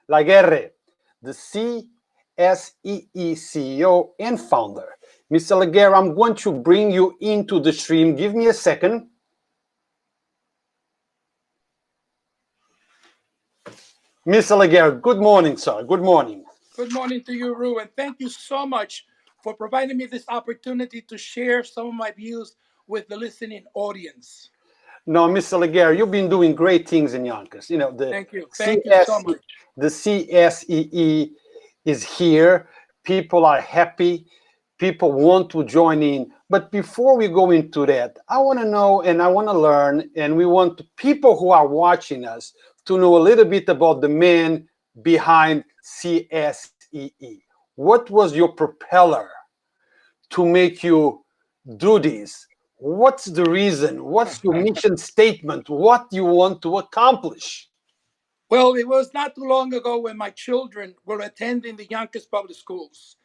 LaGuerre, the CSEE CEO and founder. Mr. LaGuerre, I'm going to bring you into the stream. Give me a second. Mr. LaGuerre, good morning, sir. Good morning. Good morning to you, Ru, and thank you so much for providing me this opportunity to share some of my views with the listening audience. No, Mr. LaGuerre, you've been doing great things in Yonkers. You know, Thank you. Thank you so much. The CSEE is here. People are happy. People want to join in. But before we go into that, I want to know and I want to learn, and we want people who are watching us to know a little bit about the man behind CSEE. What was your propeller to make you do this? What's the reason? What's your mission statement? What you want to accomplish? Well, it was not too long ago when my children were attending the Yonkers public schools.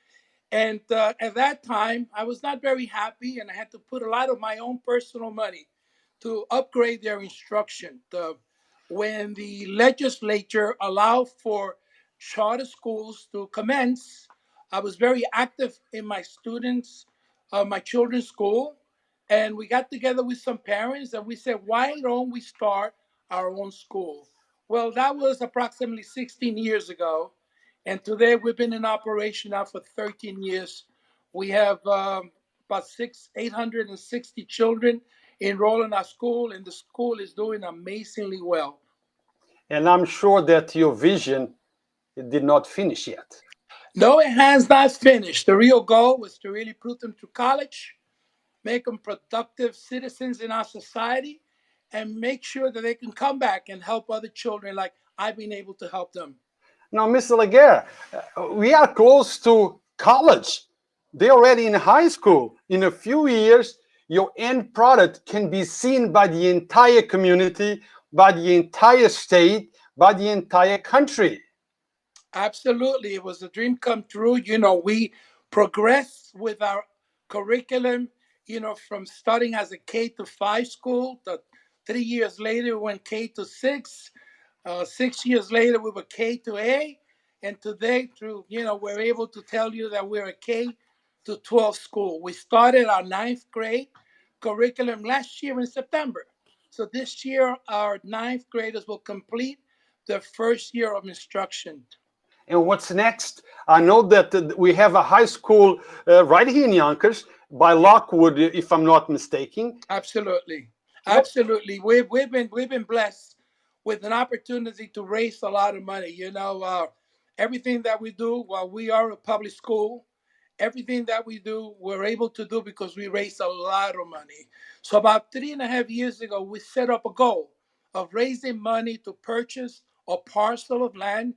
And at that time, I was not very happy, and I had to put a lot of my own personal money to upgrade their instruction. When the legislature allowed for charter schools to commence, I was very active in my children's school, and we got together with some parents and we said, why don't we start our own school? Well, that was approximately 16 years ago. And today we've been in operation now for 13 years. We have about 860 children enrolled in our school, and the school is doing amazingly well. And I'm sure that your vision did not finish yet. No, it has not finished. The real goal was to really put them through college, make them productive citizens in our society, and make sure that they can come back and help other children like I've been able to help them. Now, Mr. LaGuerre, we are close to college. They're already in high school. In a few years, your end product can be seen by the entire community, by the entire state, by the entire country. Absolutely. It was a dream come true. We progressed with our curriculum, from starting as a K-5 school. 3 years later, we went K-6. 6 years later, we were K-A. And today, we're able to tell you that we're a K-12 school. We started our 9th grade curriculum last year in September. So this year, our 9th graders will complete their first year of instruction. And what's next? I know that we have a high school right here in Yonkers by Lockwood, if I'm not mistaken. Absolutely. We've been blessed with an opportunity to raise a lot of money. Everything that we do while we are a public school, everything that we do, we're able to do because we raise a lot of money. So about 3.5 years ago, we set up a goal of raising money to purchase a parcel of land.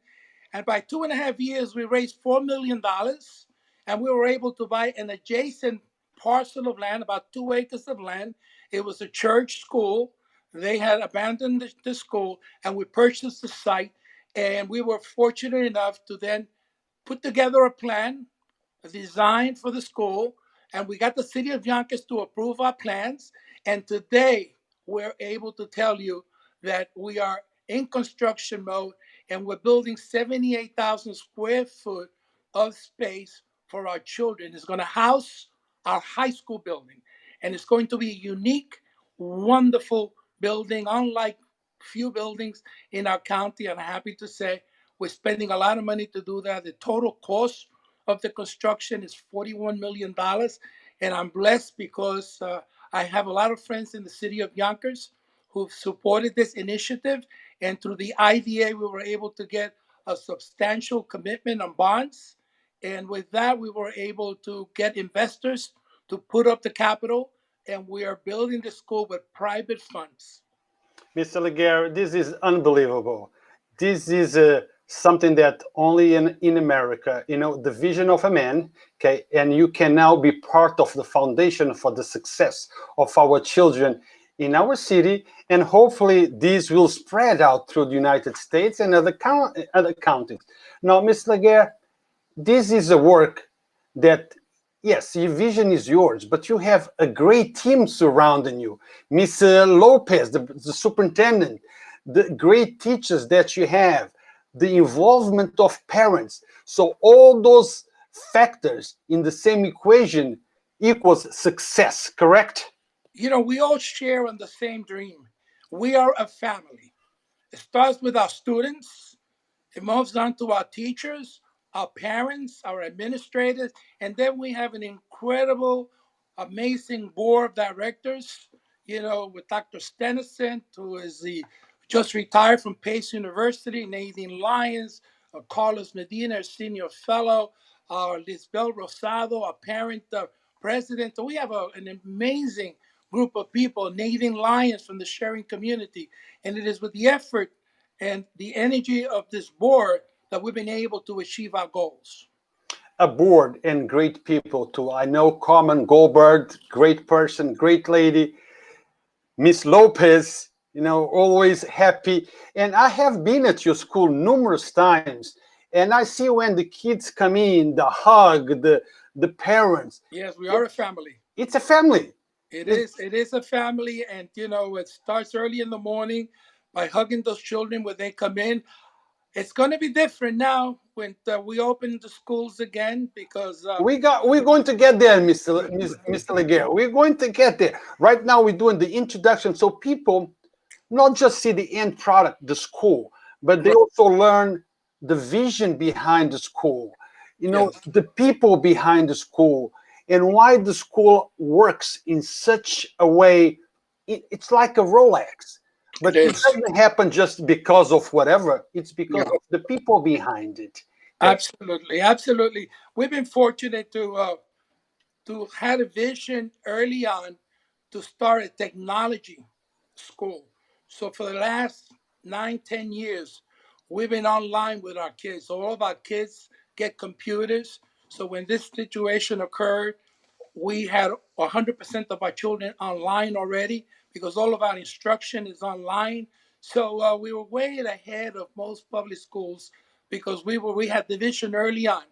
And by 2.5 years, we raised $4 million, and we were able to buy an adjacent parcel of land, about 2 acres of land. It was a church school. They had abandoned the school, and we purchased the site. And we were fortunate enough to then put together a plan, a design for the school, and we got the city of Yonkers to approve our plans. And today, we're able to tell you that we are in construction mode, and we're building 78,000 square foot of space for our children. It's going to house our high school building, and it's going to be a unique, wonderful building, unlike few buildings in our county. And I'm happy to say we're spending a lot of money to do that. The total cost of the construction is $41 million, and I'm blessed because I have a lot of friends in the city of Yonkers who've supported this initiative. And through the IDA, we were able to get a substantial commitment on bonds. And with that, we were able to get investors to put up the capital. And we are building the school with private funds. Mr. LaGuerre, this is unbelievable. This is something that only in America, the vision of a man, okay, and you can now be part of the foundation for the success of our children in our city, and hopefully this will spread out through the United States and other counties. Now, Ms. LaGuerre, this is a work that, yes, your vision is yours, but you have a great team surrounding you. Ms. Lopez, the superintendent, the great teachers that you have. the involvement of parents. So all those factors in the same equation equals success, correct? We all share on the same dream. We are a family. It starts with our students. It moves on to our teachers, our parents, our administrators, and then we have an incredible, amazing board of directors, with Dr. Stenison, who is the just retired from Pace University, Nadine Lyons, Carlos Medina, a senior fellow, Lisbel Rosado, a parent president. So we have an amazing group of people, Nadine Lyons from the sharing community. And it is with the effort and the energy of this board that we've been able to achieve our goals. A board and great people too. I know Carmen Goldberg, great person, great lady. Miss Lopez, always happy. And I have been at your school numerous times, and I see when the kids come in, the hug, the parents. Yes, we are a family. It's a family. It is. It is a family, and it starts early in the morning by hugging those children when they come in. It's going to be different now when we open the schools again because We're going to get there, Mr. LaGuerre. We're going to get there. Right now, we're doing the introduction so people not just see the end product, the school, but they also learn the vision behind the school, yes, the people behind the school, and why the school works in such a way. It's like a Rolex, it but it is. doesn't happen just because of whatever. It's because Yeah, of the people behind it. Okay. absolutely, absolutely. We've been fortunate to had a vision early on to start a technology school. So for the last 9, 10 years, we've been online with our kids. So all of our kids get computers. So when this situation occurred, we had 100% of our children online already because all of our instruction is online. So we were way ahead of most public schools because we had the vision early on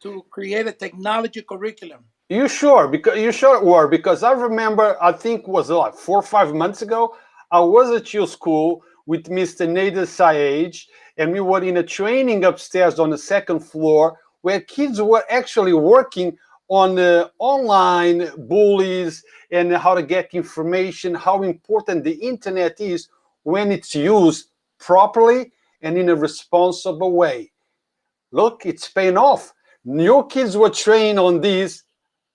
to create a technology curriculum. You sure? Because you sure it were? Because I remember, I think was like 4 or 5 months ago, I was at your school with Mr. Nader Saage, and we were in a training upstairs on the second floor where kids were actually working on the online bullies and how to get information, how important the internet is when it's used properly and in a responsible way. Look, it's paying off. Your kids were trained on these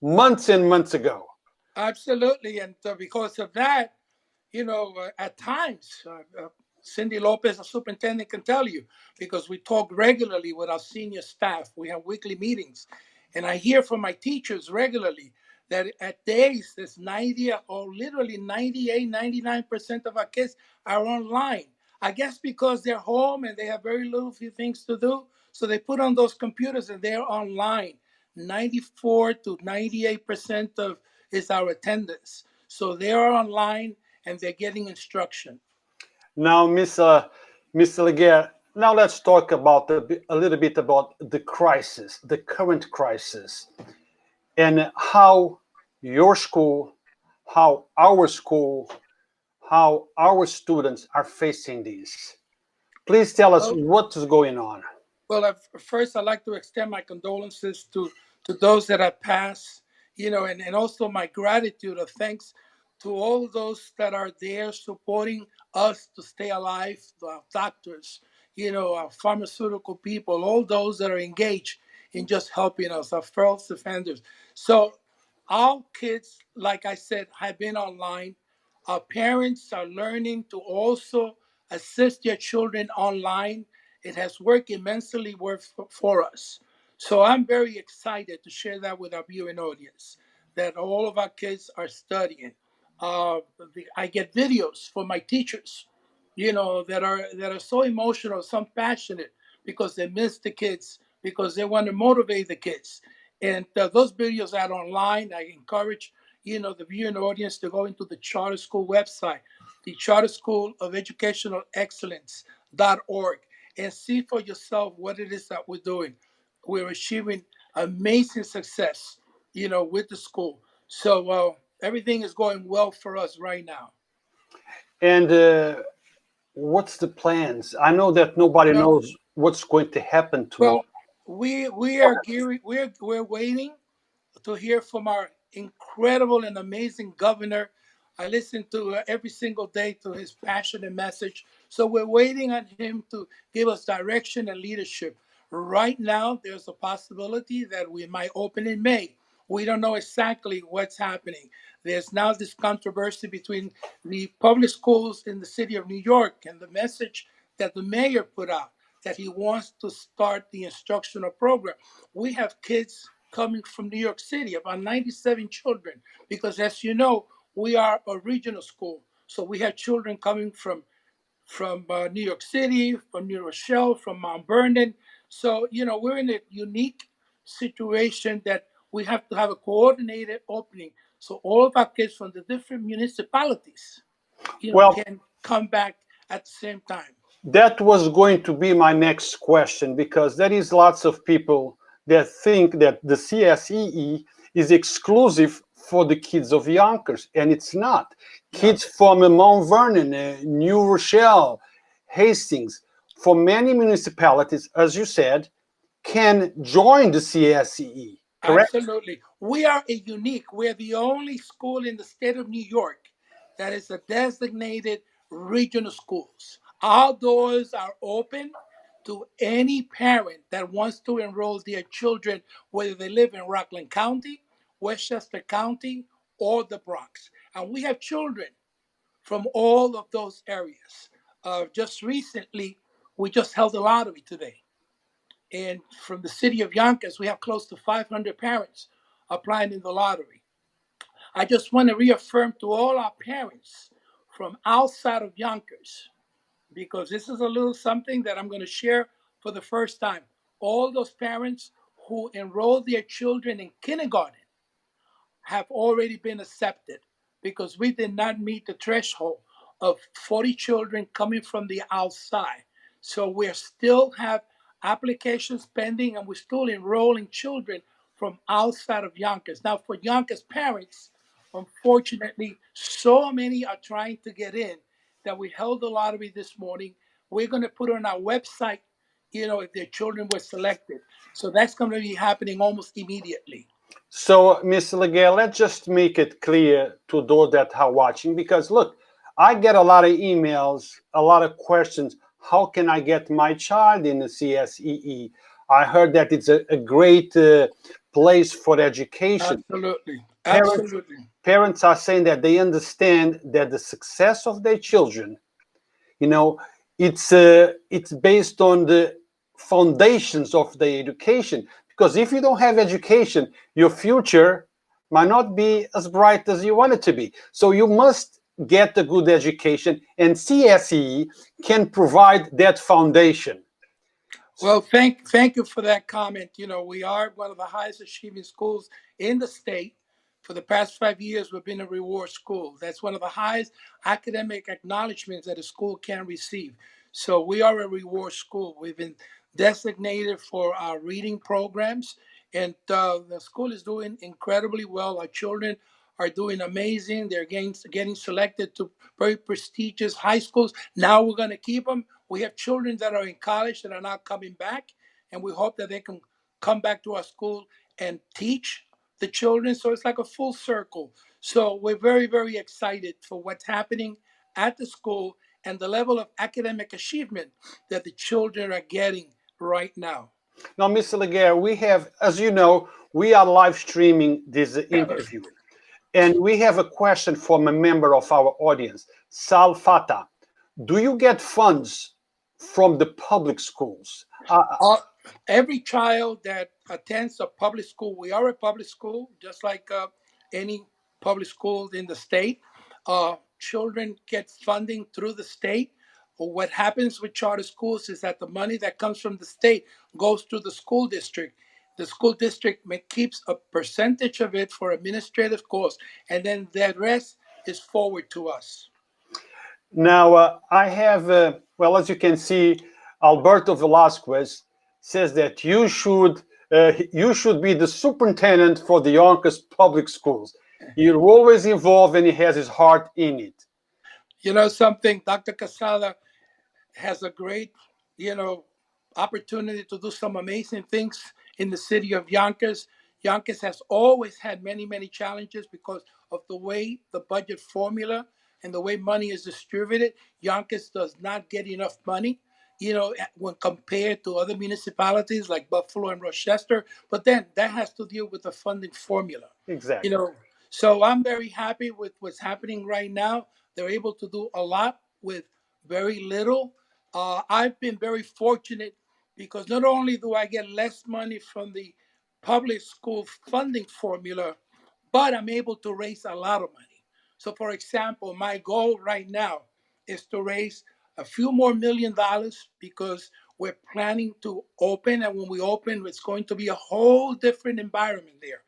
months and months ago. Absolutely. And because of that, at times, Cindy Lopez, the superintendent, can tell you because we talk regularly with our senior staff. We have weekly meetings. And I hear from my teachers regularly that at days, there's 90 or literally 98, 99% of our kids are online. I guess because they're home and they have very little few things to do. So they put on those computers and they're online. 94 to 98% of is our attendance. So they are online and they're getting instruction. Now, Mr. Laguerre, now let's talk about a little bit about the crisis, the current crisis, and how your school, how our students are facing this. Please tell us Well, what is going on. first, I'd like to extend my condolences to those that have passed, and also my gratitude of thanks to all those that are there supporting us to stay alive, the doctors, our pharmaceutical people, all those that are engaged in just helping us, our first offenders. So, our kids, like I said, have been online. Our parents are learning to also assist their children online. It has worked immensely for us. So I'm very excited to share that with our viewing audience that all of our kids are studying. I get videos from my teachers, that are so emotional, so passionate because they miss the kids, because they want to motivate the kids. And those videos are online. I encourage the viewing audience to go into the charter school website, the Charter School of Educational Excellence.org, and see for yourself what it is that we're doing. We're achieving amazing success, with the school. So everything is going well for us right now. And what's the plans? I know that nobody Well, knows. what's going to happen tomorrow? Well, we are gearing. We're waiting to hear from our incredible and amazing governor. I listen to every single day to his passionate message. So we're waiting on him to give us direction and leadership. Right now, there's a possibility that we might open in May. We don't know exactly what's happening. There's now this controversy between the public schools in the city of New York and the message that the mayor put out that he wants to start the instructional program. We have kids coming from New York City, about 97 children, because as you know, we are a regional school. So we have children coming from New York City, from New Rochelle, from Mount Vernon. So, we're in a unique situation that we have to have a coordinated opening. So all of our kids from the different municipalities, Well, can come back at the same time. that was going to be my next question, because there is lots of people that think that the CSEE is exclusive for the kids of Yonkers, and it's not. No, Kids from Mount Vernon, New Rochelle, Hastings, for many municipalities, as you said, can join the CSEE, correct? absolutely. We are a unique. We're the only school in the state of New York that is a designated regional schools. Our doors are open to any parent that wants to enroll their children, whether they live in Rockland County, Westchester County, or the Bronx. And we have children from all of those areas. Just recently, we just held a lottery today. And from the city of Yonkers, we have close to 500 parents applying in the lottery. I just want to reaffirm to all our parents from outside of Yonkers, because this is a little something that I'm going to share for the first time. All those parents who enroll their children in kindergarten have already been accepted because we did not meet the threshold of 40 children coming from the outside. So we still have applications pending and we're still enrolling children from outside of Yonkers. Now, for Yonkers parents, unfortunately, so many are trying to get in that we held the lottery this morning. We're going to put on our website, if their children were selected. So that's going to be happening almost immediately. So, Mr. LaGuerre, let's just make it clear to those that are watching, because look, I get a lot of emails, a lot of questions. How can I get my child in the CSEE? I heard that it's a great place for education. Absolutely. Parents, Absolutely. parents are saying that they understand that the success of their children, you know, it's based on the foundations of the education. Because if you don't have education, your future might not be as bright as you want it to be. So you must get a good education, and CSE can provide that foundation. Well, thank you for that comment. We are one of the highest achieving schools in the state. For the past 5 years, we've been a reward school. That's one of the highest academic acknowledgments that a school can receive. So we are a reward school. We've been designated for our reading programs, and the school is doing incredibly well. Our children are doing amazing. They're getting selected to very prestigious high schools. Now we're going to keep them. We have children that are in college that are not coming back, and we hope that they can come back to our school and teach the children. So it's like a full circle. So we're very, very excited for what's happening at the school and the level of academic achievement that the children are getting right now. Now, Mr. LaGuerre, we have, as you know, we are live streaming this interview. And we have a question from a member of our audience, Sal Fata. Do you get funds from the public schools? Uh, every child that attends a public school, we are a public school, just like any public school in the state. Children get funding through the state. What happens with charter schools is that the money that comes from the state goes to the school district. The school district keeps a percentage of it for administrative costs, and then the rest is forward to us. Now, I have, well, as you can see, Alberto Velasquez says that you should be the superintendent for the Yonkers public schools. You're always involved and he has his heart in it. You know something, Dr. Casada has a great, you know, opportunity to do some amazing things in the city of Yonkers. Yonkers has always had many, many challenges because of the way the budget formula and the way money is distributed. Yonkers does not get enough money, when compared to other municipalities like Buffalo and Rochester. But then that has to deal with the funding formula, you Exactly. know. So I'm very happy with what's happening right now. They're able to do a lot with very little. I've been very fortunate because not only do I get less money from the public school funding formula, but I'm able to raise a lot of money. So, for example, my goal right now is to raise a few more $1 million because we're planning to open. And when we open, it's going to be a whole different environment there.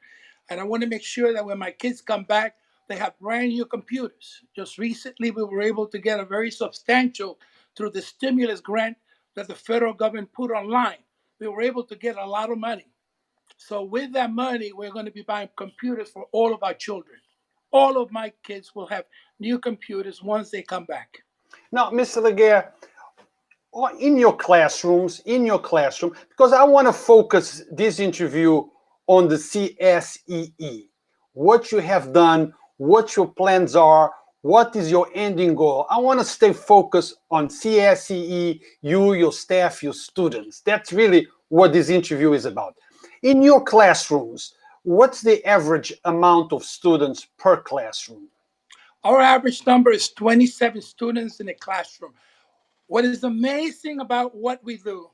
And I want to make sure that when my kids come back, they have brand new computers. Just recently, we were able to get a very substantial through the stimulus grant that the federal government put online. We were able to get a lot of money. So with that money, we're going to be buying computers for all of our children. All of my kids will have new computers once they come back. Now, Mr. LaGuerre, in your classroom, because I want to focus this interview on the CSEE, what you have done, what your plans are, what is your ending goal. I want to stay focused on CSEE, you, your staff, your students. That's really what this interview is about. In your classrooms, what's the average amount of students per classroom? Our average number is 27 students in a classroom. What is amazing about what we do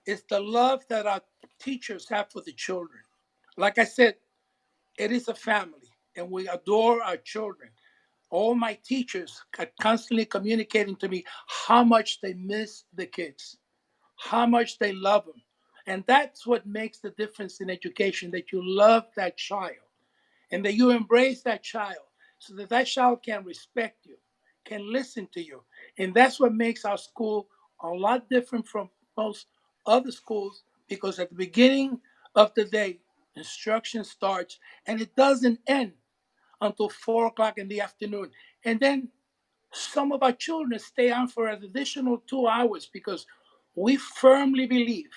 is the love that our teachers have for the children. Like I said, it is a family, and we adore our children. All my teachers are constantly communicating to me how much they miss the kids, how much they love them. And that's what makes the difference in education, that you love that child and that you embrace that child so that that child can respect you, can listen to you. And that's what makes our school a lot different from most other schools because at the beginning of the day, instruction starts and it doesn't end until 4 o'clock in the afternoon. And then some of our children stay on for an additional 2 hours because we firmly believe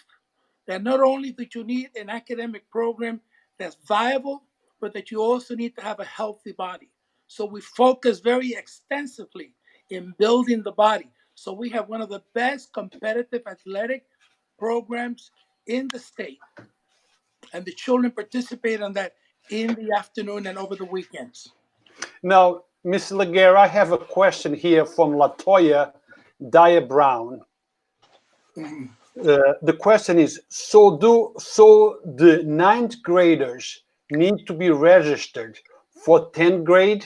that not only do you need an academic program that's viable, but that you also need to have a healthy body. So we focus very extensively in building the body. So we have one of the best competitive athletic programs in the state. And the children participate on that in the afternoon and over the weekends. Now, Ms. LaGuerre, I have a question here from Latoya Dyer Brown. Mhm. The question is, so the ninth graders need to be registered for 10th grade?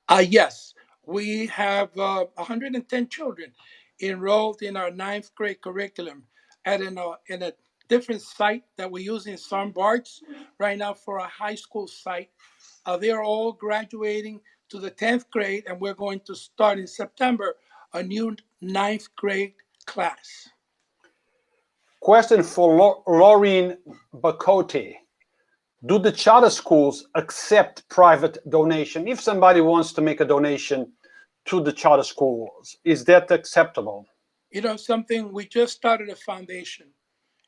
Yes, we have 110 children enrolled in our ninth grade curriculum in a different site that we use in Sun Barts right now for a high school site. They're all graduating to the 10th grade, and we're going to start in September a new ninth grade class. Question for Laureen Bacote. Do the charter schools accept private donation? If somebody wants to make a donation to the charter schools, is that acceptable? You know, something, we just started a foundation.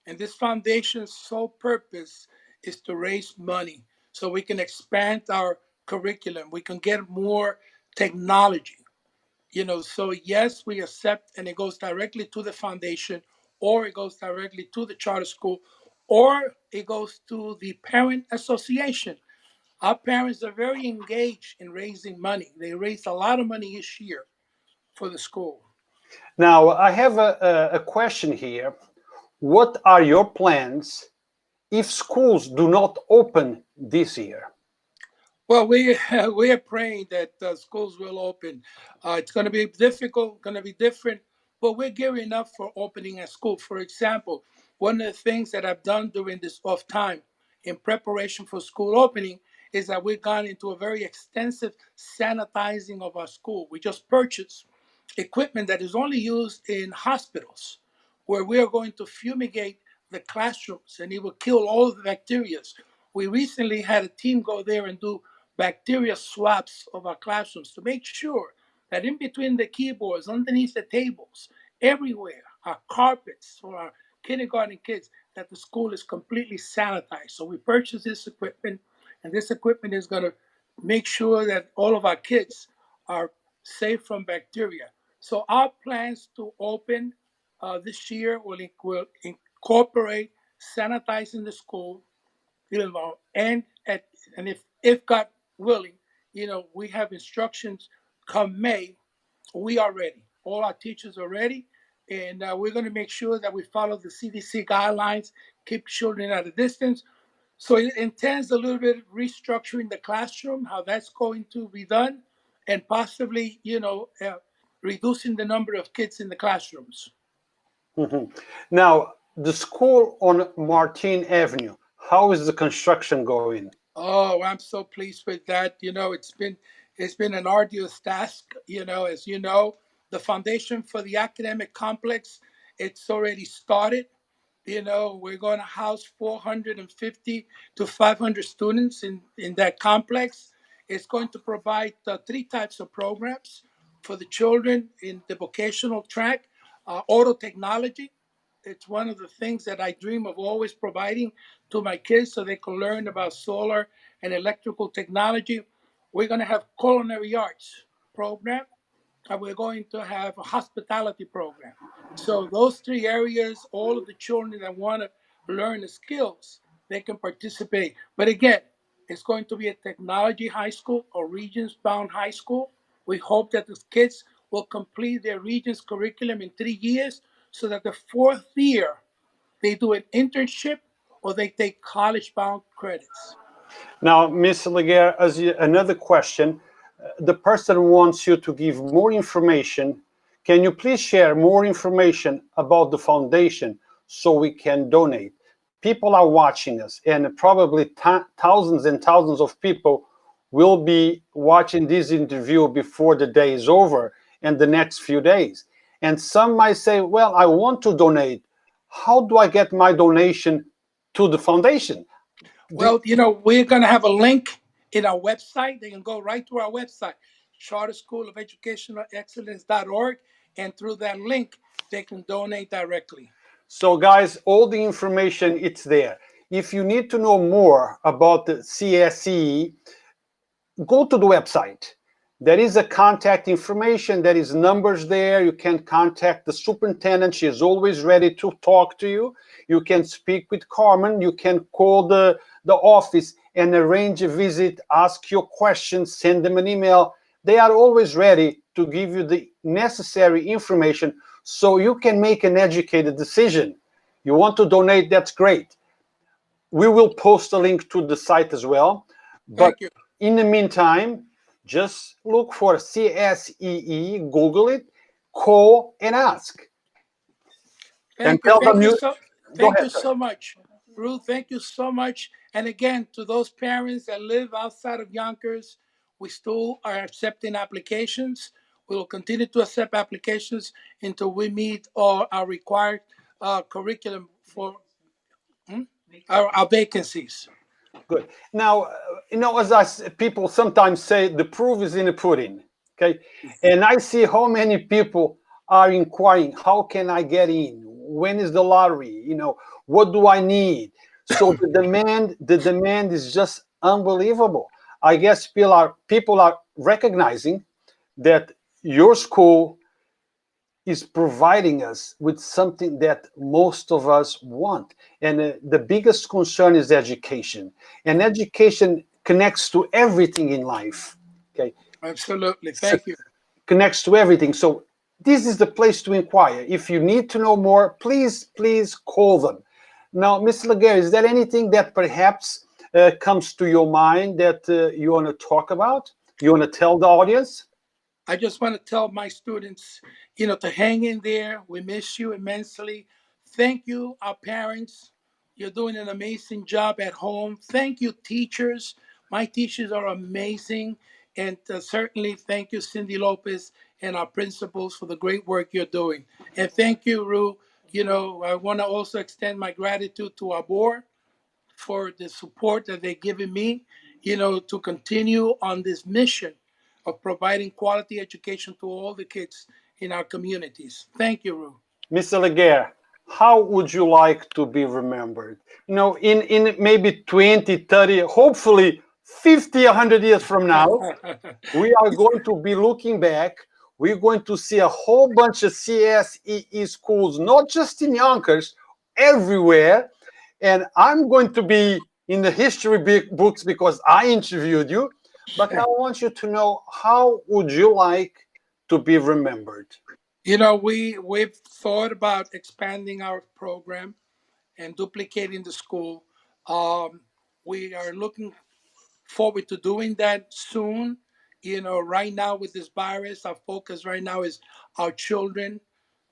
And this foundation's sole purpose is to raise money so we can expand our curriculum. We can get more technology. So yes, we accept, and it goes directly to the foundation, or it goes directly to the charter school, or it goes to the parent association. Our parents are very engaged in raising money. They raised a lot of money this year for the school. Now, I have a question here. What are your plans if schools do not open this year? Well, we are praying that schools will open. It's going to be difficult, going to be different, but we're gearing up for opening a school. For example, one of the things that I've done during this off time in preparation for school opening is that we've gone into a very extensive sanitizing of our school. We just purchased equipment that is only used in hospitals, where we are going to fumigate the classrooms and it will kill all the bacteria. We recently had a team go there and do bacteria swabs of our classrooms to make sure that in between the keyboards, underneath the tables, everywhere our carpets for our kindergarten kids, that the school is completely sanitized. So we purchased this equipment, and this equipment is going to make sure that all of our kids are safe from bacteria. So our plans to open this year will incorporate sanitizing the school, and if God willing, we have instructions come May, we are ready. All our teachers are ready, and we're going to make sure that we follow the CDC guidelines, keep children at a distance. So it intends a little bit restructuring the classroom, how that's going to be done, and possibly, reducing the number of kids in the classrooms. Mhm. Now, the school on Martin Avenue, how is the construction going? Oh, I'm so pleased with that. It's been an arduous task. As you know, the foundation for the academic complex, it's already started. We're going to house 450 to 500 students in that complex. It's going to provide three types of programs for the children in the vocational track. Auto technology, it's one of the things that I dream of always providing to my kids so they can learn about solar and electrical technology. We're going to have culinary arts program, and we're going to have a hospitality program. So those three areas, all of the children that want to learn the skills, they can participate. But again, it's going to be a technology high school or regions-bound high school. We hope that the kids will complete their regions curriculum in 3 years, so that the fourth year they do an internship or they take college-bound credits. Now, Ms. LaGuerre, another question, the person wants you to give more information. Can you please share more information about the foundation so we can donate? People are watching us, and probably thousands and thousands of people will be watching this interview before the day is over and the next few days. And some might say, well, I want to donate. How do I get my donation to the foundation? Do, Well, we're going to have a link in our website. They can go right to our website, charterschoolofeducationalexcellence.org, and through that link, they can donate directly. So guys, all the information, it's there. If you need to know more about the CSEE, go to the website. There is a contact information, there is numbers there. You can contact the superintendent. She is always ready to talk to you. You can speak with Carmen. You can call the office and arrange a visit, ask your questions, send them an email. They are always ready to give you the necessary information so you can make an educated decision. You want to donate, that's great. We will post a link to the site as well. But Thank you. in the meantime, just look for CSEE, Google it, call and ask. And Thank you. tell them Thank you you, so go thank ahead, you sir. so much. Ruth, thank you so much. And again, to those parents that live outside of Yonkers, we still are accepting applications. We will continue to accept applications until we meet all our required curriculum for our vacancies. Good. Now, as people sometimes say, the proof is in the pudding. Okay. And I see how many people are inquiring, how can I get in? When is the lottery? What do I need? So the demand is just unbelievable. I guess people are recognizing that your school is providing us with something that most of us want. And the biggest concern is education. And education connects to everything in life. Okay. Absolutely. So, Thank you. connects to everything. So this is the place to inquire. If you need to know more, please call them. Now, Ms. LaGuerre, is there anything that perhaps comes to your mind that you want to talk about? You want to tell the audience? I just want to tell my students, to hang in there. We miss you immensely. Thank you, our parents. You're doing an amazing job at home. Thank you, teachers. My teachers are amazing. And certainly thank you, Cindy Lopez, and our principals for the great work you're doing. And thank you, Ru. I want to also extend my gratitude to our board for the support that they've given me, to continue on this mission of providing quality education to all the kids in our communities. Thank you, Ru. Mr. LaGuerre, how would you like to be remembered? In maybe 20, 30, hopefully 50, 100 years from now, we are going to be looking back. We're going to see a whole bunch of CSEE schools, not just in Yonkers, everywhere. And I'm going to be in the history books because I interviewed you. But I want you to know, how would you like to be remembered? We've thought about expanding our program and duplicating the school. We are looking forward to doing that soon. Right now with this virus, our focus right now is our children,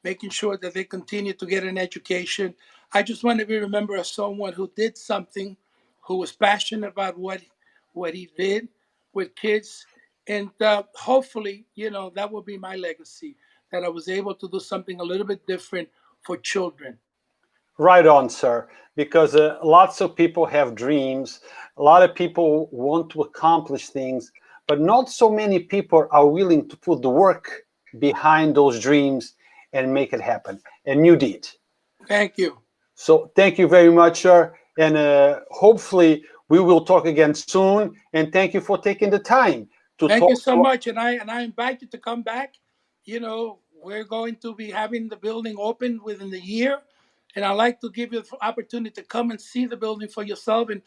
making sure that they continue to get an education. I just want to be remembered as someone who did something, who was passionate about what he did with kids, and hopefully, that will be my legacy. That I was able to do something a little bit different for children. Right on, sir. Because lots of people have dreams. A lot of people want to accomplish things, but not so many people are willing to put the work behind those dreams and make it happen. And you did. Thank you. So thank you very much, sir. And hopefully we will talk again soon. And thank you for taking the time to Thank you talk so to. much, and I invite you to come back. We're going to be having the building open within the year, and I'd like to give you the opportunity to come and see the building for yourself and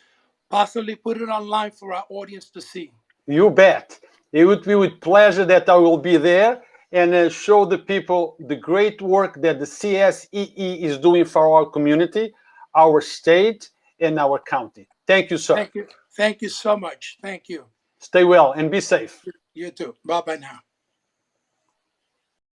possibly put it online for our audience to see. You bet. It would be with pleasure that I will be there and show the people the great work that the CSEE is doing for our community, our state, and our county. Thank you, sir. Thank you. Thank you so much. Thank you. Stay well and be safe. You too. Bye bye now.